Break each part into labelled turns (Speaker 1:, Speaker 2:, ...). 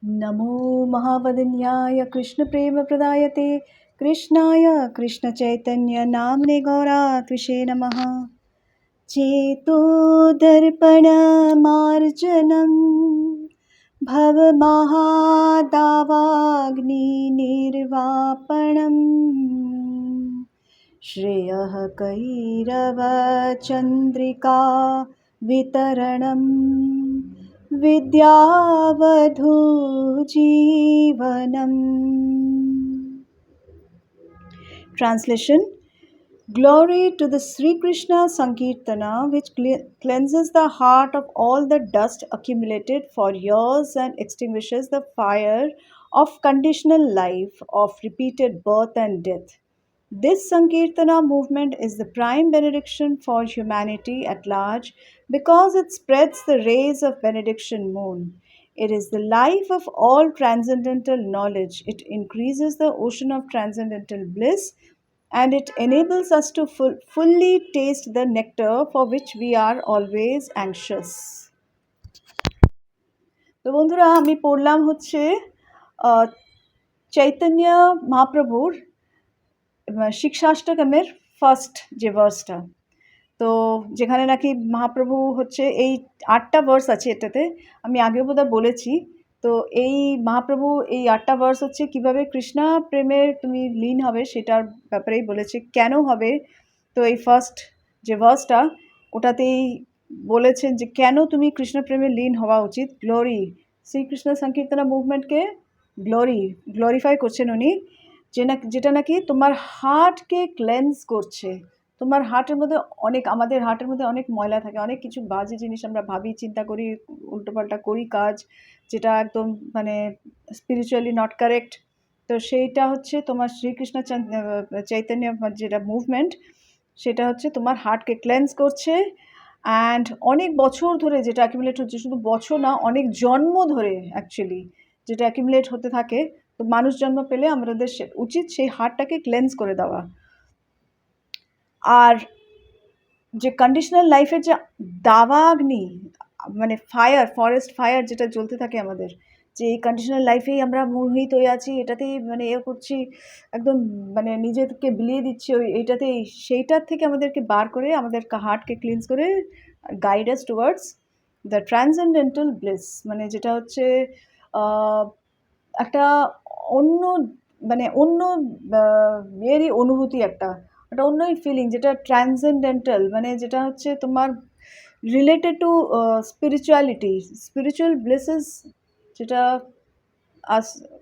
Speaker 1: नमो महावदन्याय कृष्णप्रेमप्रदायते कृष्णाय कृष्णचैतन्यनाम्ने गौरात्विषे नमः। चेतोदर्पणमार्जनं भवमहादावाग्निर्वापणम् श्रेयः कैरवचन्द्रिका वितरणम् विद्यावधूजीवनम्। Translation. Glory to the Sri Krishna Sankirtana, which cleanses the heart of all the dust accumulated for years and extinguishes the fire of conditional life, of repeated birth and death. This Sankirtana movement is the prime benediction for humanity at large because it spreads the rays of benediction moon. It is the life of all transcendental knowledge. It increases the ocean of transcendental bliss and it enables us to fully taste the nectar for which we are always anxious. তো বন্ধুরা, আমি পড়লাম হচ্ছে চৈতন্য মহাপ্রভুর শিক্ষাষ্টকমের first যে ভার্সটা, তো যেখানে নাকি মহাপ্রভু হচ্ছে এই 8টা ভার্স আছে এটাতে, আমি আগেও বোধহয় বলেছি। তো এই মহাপ্রভু এই 8টা ভার্স হচ্ছে কীভাবে কৃষ্ণা প্রেমের তুমি লীন হবে সেটার ব্যাপারেই বলেছে, কেন হবে। তো এই ফার্স্ট যে ভার্সটা ওটাতেই বলেছেন যে কেন তুমি কৃষ্ণ প্রেমে লীন হওয়া উচিত। গ্লোরি, শ্রীকৃষ্ণ সংকীর্তনা মুভমেন্টকে গ্লোরিফাই করছেন উনি, যেটা নাকি তোমার হার্টকে ক্লেন্স করছে। তোমার হার্টের মধ্যে আমাদের হার্টের মধ্যে অনেক ময়লা থাকে, অনেক কিছু বাজে জিনিস আমরা ভাবি, চিন্তা করি, উল্টোপাল্টা করি কাজ, যেটা একদম মানে স্পিরিচুয়ালি নট কারেক্ট। তো সেইটা হচ্ছে তোমার শ্রীকৃষ্ণ চৈতন্য যেটা মুভমেন্ট, সেটা হচ্ছে তোমার হার্টকে ক্লেন্স করছে। অ্যান্ড অনেক বছর ধরে যেটা অ্যাকিউমুলেট হচ্ছে, শুধু বছর না, অনেক জন্ম ধরে অ্যাকচুয়ালি যেটা অ্যাকিউমুলেট হতে থাকে। তো মানুষ জন্ম পেলে আমাদের উচিত সেই হার্টটাকে ক্লেন্স করে দেওয়া। আর যে কন্ডিশনাল লাইফের যে দাবাগ্নি, মানে ফায়ার, ফরেস্ট ফায়ার যেটা জ্বলতে থাকে আমাদের, যে এই কন্ডিশনাল লাইফেই আমরা মোহিত হয়ে আছি, এটাতেই মানে করছি, একদম মানে নিজেকে বিলিয়ে দিচ্ছি এইটাতেই, সেইটার থেকে আমাদেরকে বার করে আমাদের হার্টকে ক্লিনস করে guide us towards the transcendental bliss, মানে যেটা হচ্ছে একটা অন্য অন্য এরই অনুভূতি, একটা অন্যই ফিলিং, যেটা ট্রান্সেন্ডেন্টাল, মানে যেটা হচ্ছে তোমার related to spirituality, spiritual blisses, which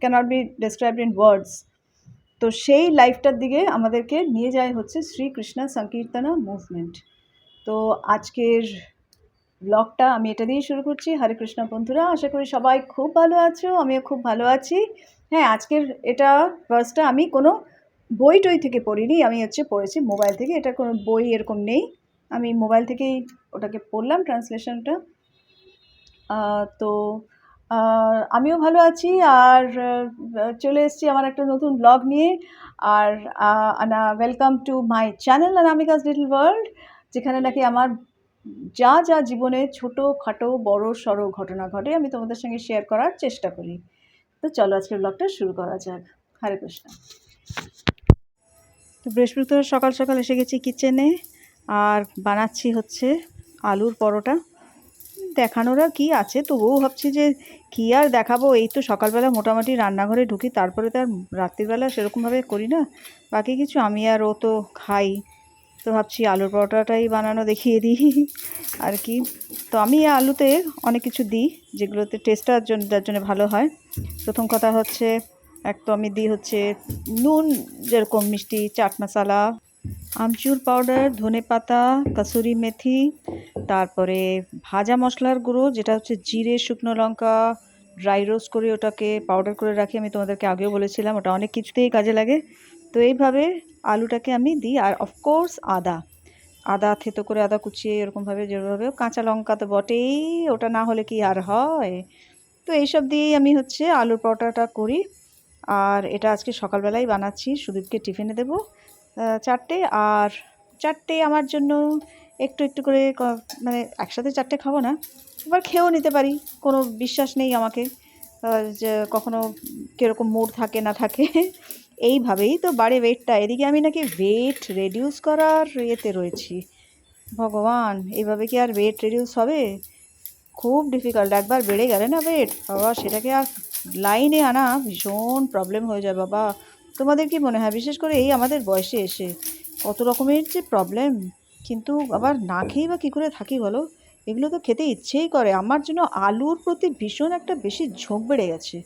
Speaker 1: cannot be described in words. তো সেই লাইফটার দিকে আমাদেরকে নিয়ে যায় হচ্ছে শ্রীকৃষ্ণ সংকীর্তনা মুভমেন্ট। তো আজকের ব্লগটা আমি এটা দিয়েই শুরু করছি। হরে কৃষ্ণ বন্ধুরা, আশা করি সবাই খুব ভালো আছো, আমিও খুব ভালো আছি। হ্যাঁ, আজকের এটা ফার্স্টটা আমি কোনো বই টই থেকে পড়িনি, আমি পড়েছি মোবাইল থেকে। এটা কোনো বই এরকম নেই, আমি মোবাইল থেকেই ওটাকে পড়লাম ট্রান্সলেশনটা। তো আমিও ভালো আছি, আর চলে এসেছি আমার একটা নতুন ব্লগ নিয়ে। আর welcome to my channel Anamika's little world, যেখানে নাকি আমার যা যা জীবনে ছোটোখাটো বড় সড়ো ঘটনা ঘটে আমি তোমাদের সঙ্গে শেয়ার করার চেষ্টা করি। তো চলো আজকের ব্লগটা শুরু করা যাক। হরে কৃষ্ণ। তো বৃহস্পতিবার সকাল সকাল এসে গেছি কিচেনে, আর বানাচ্ছি হচ্ছে আলুর পরোটা। দেখানোর আর কী আছে, তবুও ভাবছি যে কী আর দেখাবো, এই তো সকালবেলা মোটামুটি রান্নাঘরে ঢুকি, তারপরে তো আর রাত্রিবেলা সেরকমভাবে করি না বাকি কিছু, আমি আর ও তো খাই। তো ভাবছি আলুর পরোটাটাই বানানো দেখিয়ে দিই আর কি। তো আমি আলুতে অনেক কিছু দিই যেগুলোতে টেস্টটার জন্য, যার জন্য ভালো হয়। প্রথম কথা হচ্ছে তো আমি দিই হচ্ছে নুন, যেরকম মিষ্টি, চাট মশলা, আমচুর পাউডার, ধনে পাতা, কসুরি মেথি, তারপরে ভাজা মশলার গুঁড়ো, যেটা হচ্ছে জিরে, শুকনো লঙ্কা ড্রাই রোস্ট করে ওটাকে পাউডার করে রাখি, আমি তোমাদেরকে আগেও বলেছিলাম, ওটা অনেক কিছুতেই কাজে লাগে। তো এইভাবে আলুটাকে আমি দিই। আর অফকোর্স আদা থেতো করে, আদা কুচিয়ে এরকমভাবে, যেভাবে কাঁচা লঙ্কা তো বটেই, ওটা না হলে কি আর হয়। তো এইসব দিয়েই আমি হচ্ছে আলুর পরোটাটা করি। আর এটা আজকে সকালবেলাই বানাচ্ছি, সুদীপকে টিফিনে দেবো 4টে, আর 4টে আমার জন্য একটু একটু করে, মানে একসাথে 4টে খাবো না, এবার খেয়েও নিতে পারি, কোনো বিশ্বাস নেই আমাকে। যে কখনো কীরকম মুড থাকে না থাকে এইভাবেই তো বাড়ে ওয়েটটা। এদিকে আমি নাকি ওয়েট রেডিউস করার ইয়েতে রয়েছি। ভগবান, এইভাবে কি আর ওয়েট রিডিউস হবে? খুব ডিফিকাল্ট। একবার বেড়ে গেলে না ওয়েট, বাবা সেটাকে আর লাইনে আনা ভীষণ প্রবলেম হয়ে যায় বাবা। তোমাদের কি মনে হয়, বিশেষ করে এই আমাদের বয়সে এসে কত রকমের যে প্রবলেম? কিন্তু আবার না খেয়েই বা কী করে থাকি বলো? এগুলো তো খেতে ইচ্ছেই করে। আমার জন্য আলুর প্রতি ভীষণ একটা বেশি ঝোঁক বেড়ে গেছে।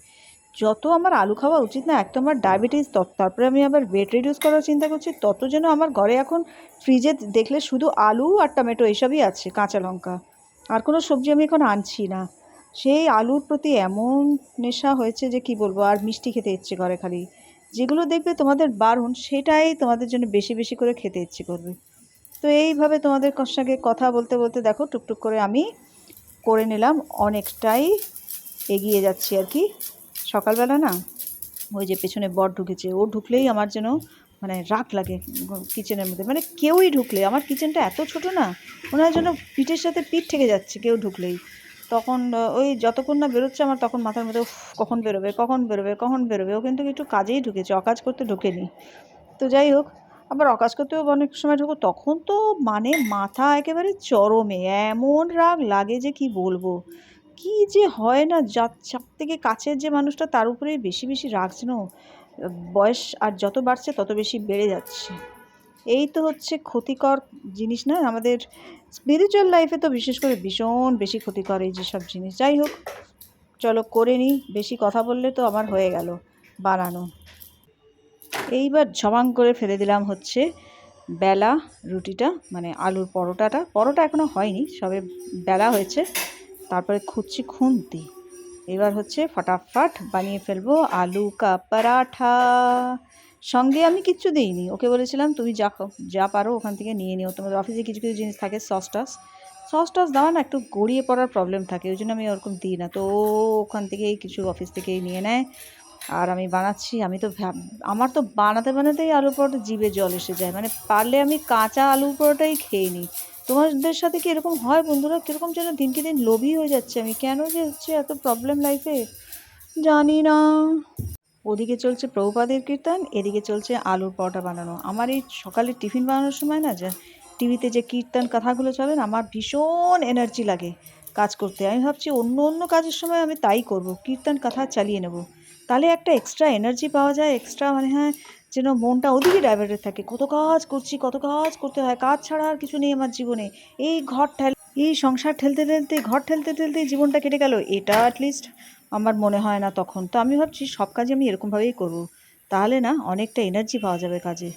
Speaker 1: যত আমার আলু খাওয়া উচিত না, এক তো আমার ডায়াবেটিস, তারপরে আমি আবার ওয়েট রিডিউস করার চিন্তা করছি, তত যেন আমার ঘরে এখন ফ্রিজে দেখলে শুধু আলু আর টমেটো এসবই আছে, কাঁচা লঙ্কা। আর কোনো সবজি আমি এখন আনছি না। সেই আলুর প্রতি এমন নেশা হয়েছে যে কি বলবো। আর মিষ্টি খেতে ইচ্ছে করে খালি। যেগুলো দেখবে তোমাদের বারণ, সেটাই তোমাদের জন্য বেশি বেশি করে খেতে ইচ্ছে করবে। তো এইভাবে তোমাদের সঙ্গে কথা বলতে বলতে দেখো টুকটুক করে আমি করে নিলাম, অনেকটাই এগিয়ে যাচ্ছি আর কি। সকালবেলা না ওই যে পেছনে বর ঢুকেছে, ও ঢুকলেই আমার যেন মানে রাগ লাগে কিচেনের মধ্যে। মানে কেউই ঢুকলে, আমার কিচেনটা এত ছোট না, মনে হয় যেন পিঠের সাথে পিঠ ঠেকে যাচ্ছে কেউ ঢুকলেই। তখন ওই যতক্ষণ না বেরোচ্ছে আমার তখন মাথার মধ্যে উফ, কখন বেরোবে কখন বেরোবে কখন বেরোবে। ও কিন্তু একটু কাজেই ঢুকেছে, অকাজ করতে ঢোকেনি। তো যাই হোক, আবার অকাজ করতেও অনেক সময় ঢুকো, তখন তো মানে মাথা একেবারে চরমে, এমন রাগ লাগে যে কি বলবো। কি যে হয় না, যার সব থেকে কাছের যে মানুষটা তার উপরেই বেশি বেশি রাগ যেন বয়স আর যত বাড়ছে তত বেশি বেড়ে যাচ্ছে। এই তো হচ্ছে ক্ষতিকর জিনিস না আমাদের স্পিরিচুয়াল লাইফে, তো বিশেষ করে ভীষণ বেশি ক্ষতিকর এই যেসব জিনিস। যাই হোক, চলো করে নিই, বেশি কথা বললে তো আমার হয়ে গেল বানানো। এইবার ঝমাং করে ফেলে দিলাম হচ্ছে বেলা রুটিটা, মানে আলুর পরোটাটা। পরোটা এখনও হয়নি, সবে বেলা হয়েছে। তারপরে খুঁজছি খুন্তি। এবার হচ্ছে ফটাফট বানিয়ে ফেলবো আলু কা পরাঠা। সঙ্গে আমি কিচ্ছু দিইনি, ওকে বলেছিলাম তুমি যা যা পারো ওখান থেকে নিয়ে নিও, তোমাদের অফিসে কিছু কিছু জিনিস থাকে, সস টস দেওয়া না একটু গড়িয়ে পড়ার প্রবলেম থাকে, ওই জন্য আমি ওরকম দিই না। তো ওখান থেকেই কিছু অফিস থেকেই নিয়ে নেয়। আর আমি বানাচ্ছি। আমি তো আমার তো বানাতে বানাতেই আলু পরোটা জিভে জল এসে যায়। মানে পারলে আমি কাঁচা আলু পরোটাই খেয়ে নিই। তোমাদের সাথে কি এরকম হয় বন্ধুরা? কীরকম যেন দিনকে দিন লোভী হয়ে যাচ্ছে আমি, কেন যে হচ্ছে এত প্রবলেম লাইফে জানি না। ওদিকে চলছে প্রভুপাদের কীর্তন, এদিকে চলছে আলুর পরোটা বানানো। আমার এই সকালে টিফিন বানানোর সময় না, যা টিভিতে যে কীর্তন কথাগুলো চলে না, আমার ভীষণ এনার্জি লাগে কাজ করতে। আমি ভাবছি অন্য অন্য কাজের সময় আমি তাই করব, কীর্তন কথা চালিয়ে নেব, তাহলে একটা এক্সট্রা এনার্জি পাওয়া যায়, এক্সট্রা মানে হয় যেন মনটা ওদিকে ডাইভার্টেড থাকে। কত কাজ করছি, কত কাজ করতে হয়, কাজ ছাড়া আর কিছু নেই আমার জীবনে। এই এই সংসার ঠেলতে ঠেলতে, ঘর ঠেলতে ঠেলতেই জীবনটা কেটে গেল, এটা অ্যাটলিস্ট আমার মনে হয় না তখন। তো আমি ভাবছি সব কাজে আমি এরকমভাবেই করব, তাহলে না অনেকটা এনার্জি পাওয়া যাবে কাজে।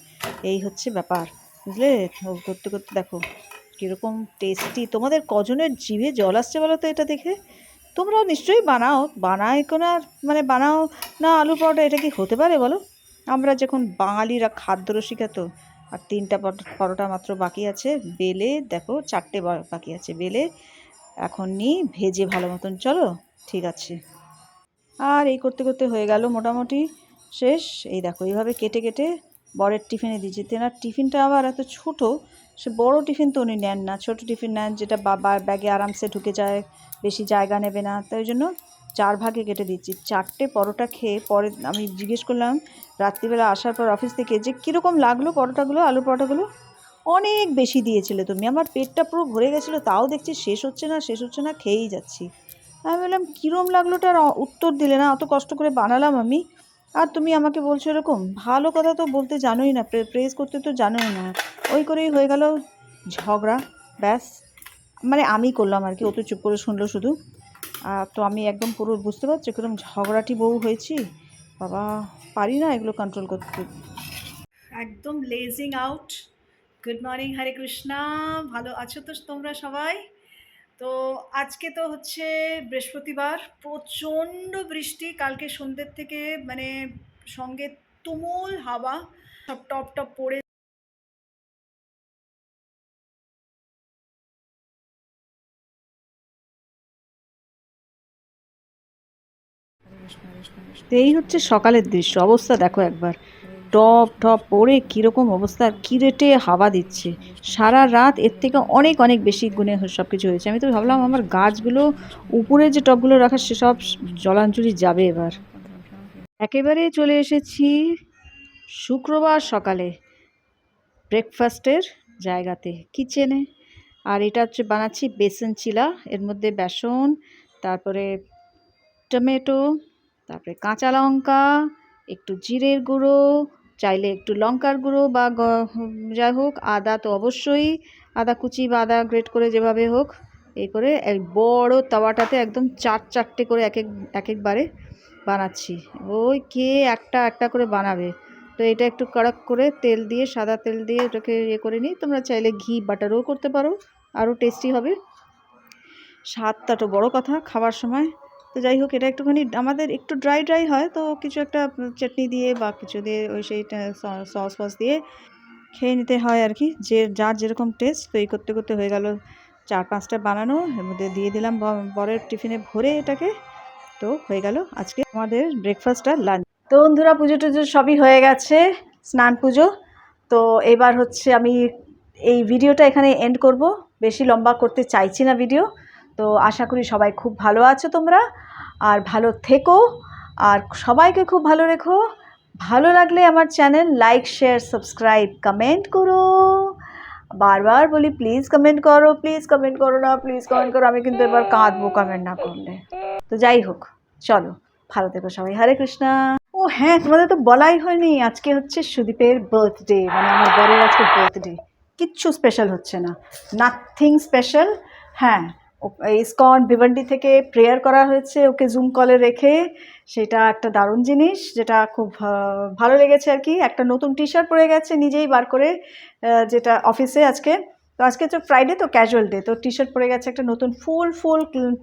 Speaker 1: এই হচ্ছে ব্যাপার, বুঝলে? করতে করতে দেখো কীরকম টেস্টি। তোমাদের কজনের জিভে জল আসছে বলো তো এটা দেখে? তোমরাও নিশ্চয়ই বানাও, বানায় কোনো আর মানে বানাও না আলু পরোটা, এটা কি হতে পারে বলো? আমরা যখন বাঙালিরা খাদ্যরসিকা তো। আর 3টা পরোটা মাত্র বাকি আছে বেলে, দেখো 4টে বাকি আছে বেলে। এখন নিই ভেজে ভালো মতন, চলো ঠিক আছে। আর এই করতে করতে হয়ে গেল মোটামুটি শেষ। এই দেখো এইভাবে কেটে কেটে বরের টিফিনে দিয়েছি। তেনার টিফিনটা আবার এত ছোট, সে বড় টিফিন তো উনি নেন না, ছোট টিফিন নেন, যেটা ব্যাগে আরামসে ঢুকে যায়, বেশি জায়গা নেবে না। তাই ওই জন্য 4 ভাগে কেটে দিচ্ছি। 4টে পরোটা খেয়ে পরে আমি জিজ্ঞেস করলাম রাত্রিবেলা আসার পর অফিস থেকে যে কীরকম লাগলো পরোটাগুলো, আলু পরোটাগুলো। অনেক বেশি দিয়েছিলে তুমি, আমার পেটটা পুরো ভরে গেছিলো, তাও দেখছি শেষ হচ্ছে না শেষ হচ্ছে না, খেয়েই যাচ্ছি। আমি বললাম কীরম লাগলো তার উত্তর দিলে না, অত কষ্ট করে বানালাম আমি, আর তুমি আমাকে বলছো এরকম? ভালো কথা তো বলতে জানোই না, প্রেজ করতে তো জানোই না। ওই করেই হয়ে গেল ঝগড়া, ব্যাস। মানে আমি করলাম আর কি, ও তো চুপ করে শুনলো শুধু। তো আমি একদম পুরো বুঝতে পারছি কিরকম ঝগড়াটি বউ হয়েছি বাবা, পারি না এগুলো কন্ট্রোল করতে। একদম লেজিং আউট। গুড মর্নিং, হরে কৃষ্ণা। ভালো আছো তো তোমরা সবাই? তো আজকে তো হচ্ছে বৃহস্পতিবার, প্রচণ্ড বৃষ্টি কালকে সন্ধ্যের থেকে, মানে সঙ্গে তুমুল হাওয়া, সব টপ টপ পড়ে। এই হচ্ছে সকালের দৃশ্য, অবস্থা দেখো একবার। টপ টপ পড়ে কীরকম অবস্থা, আর কী রেটে হাওয়া দিচ্ছে সারা রাত। এর থেকে অনেক অনেক বেশি গুণে সব কিছু হয়েছে। আমি তো ভাবলাম আমার গাছগুলো উপরে যে টবগুলো রাখা সেসব জলাঞ্জলি যাবে এবার। একেবারে চলে এসেছি শুক্রবার সকালে ব্রেকফাস্টের জায়গাতে, কিচেনে। আর এটা হচ্ছে বানাচ্ছি বেসন চিলা। এর মধ্যে বেসন, তারপরে টমেটো, তারপরে কাঁচা লঙ্কা, একটু জিরের গুঁড়ো, চাইলে একটু লঙ্কার গুঁড়ো বা যাই হোক, আদা তো অবশ্যই, আদা কুচি বা আদা গ্রেট করে যেভাবে হোক, এই করে এক বড় তাওয়াটাতে একদম চারটে করে এক একবারে বানাচ্ছি। ওই কে একটা একটা করে বানাবে। তো এটা একটু কড়ক করে তেল দিয়ে, সাদা তেল দিয়ে এটাকে ইয়ে করে নিই। তোমরা চাইলে ঘি বাটারও করতে পারো, আরও টেস্টি হবে। স্বাদটা তো বড় কথা খাওয়ার সময়। তো যাই হোক, এটা একটুখানি আমাদের একটু ড্রাই ড্রাই হয়, তো কিছু একটা চাটনি দিয়ে বা কিছু দিয়ে ওই সেইটা সস ফস দিয়ে খেয়ে নিতে হয় আর কি, যে যার যেরকম টেস্ট। তো এই করতে করতে হয়ে গেল 4-5টা বানানো। এর মধ্যে দিয়ে দিলাম বরের টিফিনে ভরে এটাকে। তো হয়ে গেল আজকে আমাদের ব্রেকফাস্ট আর লাঞ্চ। তো বন্ধুরা, পুজো টুজো সবই হয়ে গেছে, স্নান পুজো। তো এবার হচ্ছে আমি এই ভিডিওটা এখানে এন্ড করব, বেশি লম্বা করতে চাইছি না ভিডিও। তো আশা করি সবাই খুব ভালো আছো তোমরা, আর ভালো থেকো, আর সবাইকে খুব ভালো রেখো। ভালো লাগলে আমার channel like share subscribe comment করো। বারবার বলি প্লিজ কমেন্ট করো, প্লিজ কমেন্ট করো না, প্লিজ কমেন্ট করো। আমি কিন্তু এবার কাঁদবো কমেন্ট না করলে। তো যাই হোক, চলো ভালো থেকো সবাই। হরে কৃষ্ণা। ও হ্যাঁ, তোমাদের তো বলাই হয়নি, আজকে হচ্ছে সুদীপের বার্থডে, মানে আমার বরের আজকে বার্থডে। কিচ্ছু স্পেশাল হচ্ছে না, নাথিং স্পেশাল। হ্যাঁ, ইসকন ভিভান্ডি থেকে প্রেয়ার করা হয়েছে ওকে জুম কলে রেখে। সেটা একটা দারুণ জিনিস, যেটা খুব ভালো লেগেছে আর কি। একটা নতুন টি শার্ট পরে গেছে নিজেই বার করে, যেটা অফিসে আজকে। তো আজকে তো ফ্রাইডে, তো ক্যাজুয়াল ডে, তো টি শার্ট পরে গেছে একটা নতুন ফুল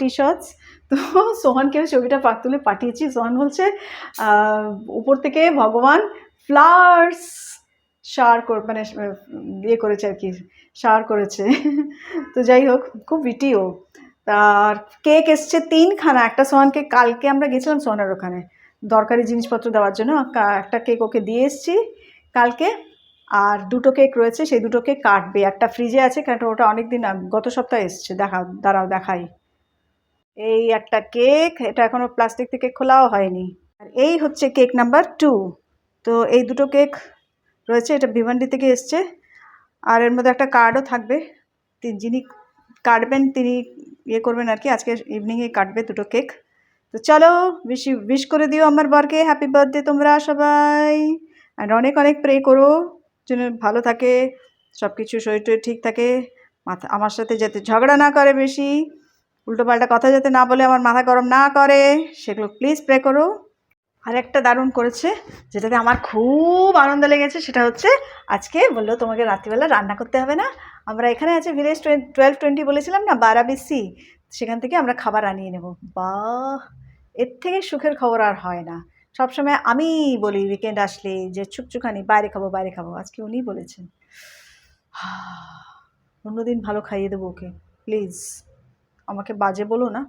Speaker 1: টি শার্টস। তো সোহানকে ছবিটা তুলে পাঠিয়েছি। সোহান বলছে উপর থেকে ভগবান ফ্লাওয়ার্স মানে ইয়ে করেছে আর কি, শাওয়ার করেছে। তো যাই হোক, খুব বিটিও। আর কেক এসছে 3খানা। একটা সোহানকে কালকে আমরা গেছিলাম সোহানের ওখানে দরকারি জিনিসপত্র দেওয়ার জন্য, একটা কেক ওকে দিয়ে এসছি কালকে। আর 2টো কেক রয়েছে, সেই 2টো কেক কাটবে। একটা ফ্রিজে আছে, কারণ ওটা অনেক দিন গত সপ্তাহে এসছে। দাঁড়াও দেখাই। এই একটা কেক, এটা এখনো প্লাস্টিক থেকে খোলাও হয়নি। আর এই হচ্ছে কেক নাম্বার 2। তো এই 2টো কেক রয়েছে, এটা ভিভান্ডি থেকে এসছে। আর এর মধ্যে একটা কার্ডও থাকবে। যিনি কাটবেন তিনি ইয়ে করবেন আর কি, আজকে ইভিনিংয়ে কাটবে 2টো কেক। তো চলো, উইশ করে দিও আমার বরকে হ্যাপি বার্থডে তোমরা সবাই। আর অনেক অনেক প্রে করো যেন ভালো থাকে, সব কিছু শরীর টরীর ঠিক থাকে, আমার সাথে যাতে ঝগড়া না করে, বেশি উল্টোপাল্টা কথা যাতে না বলে, আমার মাথা গরম না করে, সেগুলো প্লিজ প্রে করো। আর একটা দারুণ করেছে, যেটাতে আমার খুব আনন্দ লেগেছে, সেটা হচ্ছে আজকে বললো তোমাকে রাত্রিবেলা রান্না করতে হবে না। আমরা এখানে আছে ভিলেজ 1220 বলেছিলাম না, 12BC, সেখান থেকে আমরা খাবার আনিয়ে নেব। বাহ, এর থেকে সুখের খবর আর হয় না। সবসময় আমি বলি উইকেন্ড আসলে যে ছুকছুকানি বাইরে খাবো বাইরে খাবো, আজকে উনিই বলেছেন। অন্যদিন ভালো খাইয়ে দেবো ওকে, প্লিজ আমাকে বাজে বলো না।